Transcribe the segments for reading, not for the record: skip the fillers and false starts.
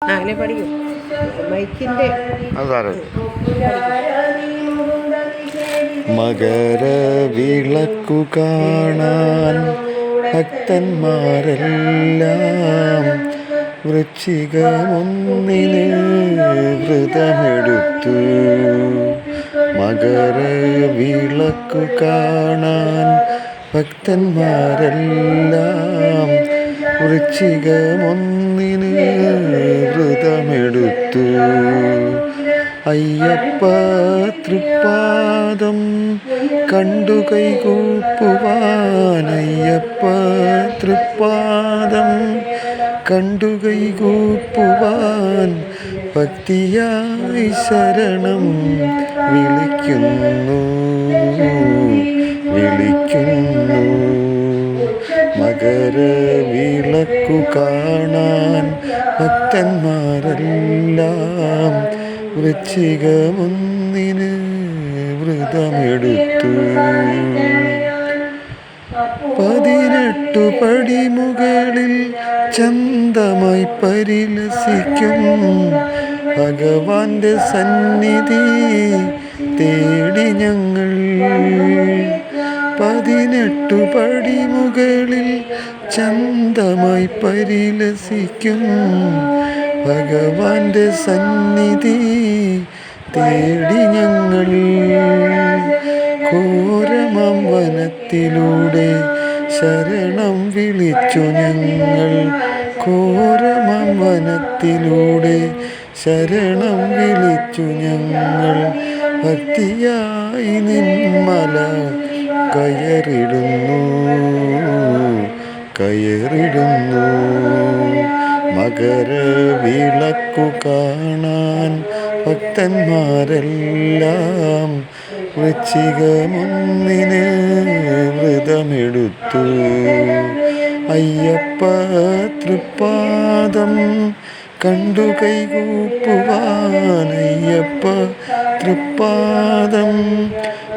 അങ്ങനെ പഠിക്കും മൈക്കിൻ്റെ മകരവിളക്കു കാണാൻ ഭക്തന്മാരെല്ലാം വൃശ്ചികമൊന്നിന് വ്രതമെടുത്തു. മകരവിളക്കു കാണാൻ ഭക്തന്മാരെല്ലാം വൃശ്ചികമൊന്നിന് വ്രതമെടുത്തു. അയ്യപ്പ തൃപ്പാദം കണ്ടു കൈകൂപ്പുവാൻ, അയ്യപ്പ തൃപ്പാദം കണ്ടു കൈകൂപ്പുവാൻ ഭക്തിയായി ശരണം വിളിക്കുന്നു. മകരവിളക്കു കാണാൻ ഭക്തന്മാരെല്ലാം വൃശ്ചികമൊന്നിന് വ്രതമെടുത്തു. 18 പടിമുകളിൽ ചന്തമായി പരിലസിക്കും ഭഗവാന്റെ സന്നിധി തേടി ഞങ്ങൾ. 18 പടിമുകളിൽ ചന്തമായി പരിലസിക്കും ഭഗവാന്റെ സന്നിധി തേടി ഞങ്ങൾ. ഘോരമാം വനത്തിലൂടെ ശരണം വിളിച്ചു ഞങ്ങൾ. ഘോരമാം വനത്തിലൂടെ ശരണം വിളിച്ചു ഞങ്ങൾ. ഭക്തിയായി നിന്മല കയറിടുന്നു. മകരവിളക്കു കാണാൻ ഭക്തന്മാരെല്ലാം വൃശ്ചികമൊന്നിന് വ്രതമെടുത്തു. അയ്യപ്പ തൃപ്പാദം കണ്ടു കൈകൂപ്പുവാൻ, അയ്യപ്പ തൃപ്പാദം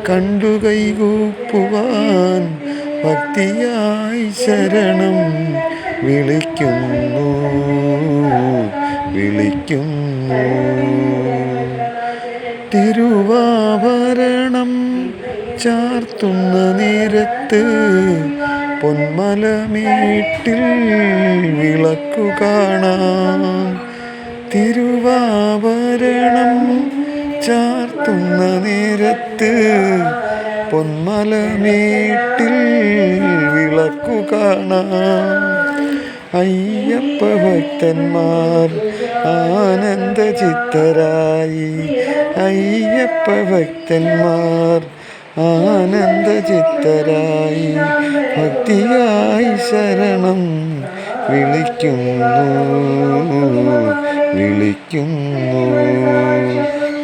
കണ്ടു കൈകൂപ്പുവാൻ ഭക്തിയായി ശരണം വിളിക്കുന്നു. തിരുവാഭരണം ചാർത്തുന്ന നേരത്ത് പൊന്മലമേട്ടിൽ വിളക്കു കാണാം. തിരുവാഭരണം ചാർത്തുന്ന നേരത്ത് പൊന്മലമേട്ടിൽ വിളക്കു കാണാം. അയ്യപ്പ ഭക്തന്മാർ ആനന്ദചിത്തരായി, അയ്യപ്പ ഭക്തന്മാർ ആനന്ദചിത്തരായി ഭക്തിയായി ശരണം വിളിക്കുന്നു.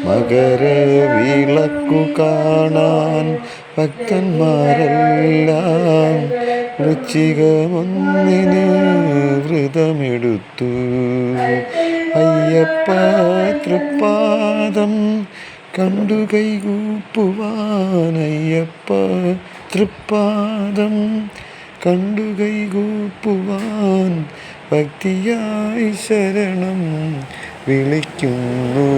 മകരവിളക്കു കാണാൻ ഭക്തന്മാരെല്ലാം വൃശ്ചികമൊന്നിന് വ്രതമെടുത്തു. അയ്യപ്പ തൃപ്പാദം കണ്ടു കൈകൂപ്പുവാൻ, അയ്യപ്പ തൃപ്പാദം കണ്ടു കൈകൂപ്പുവാൻ ഭക്തിയായി ശരണം വിളിക്കുന്നു.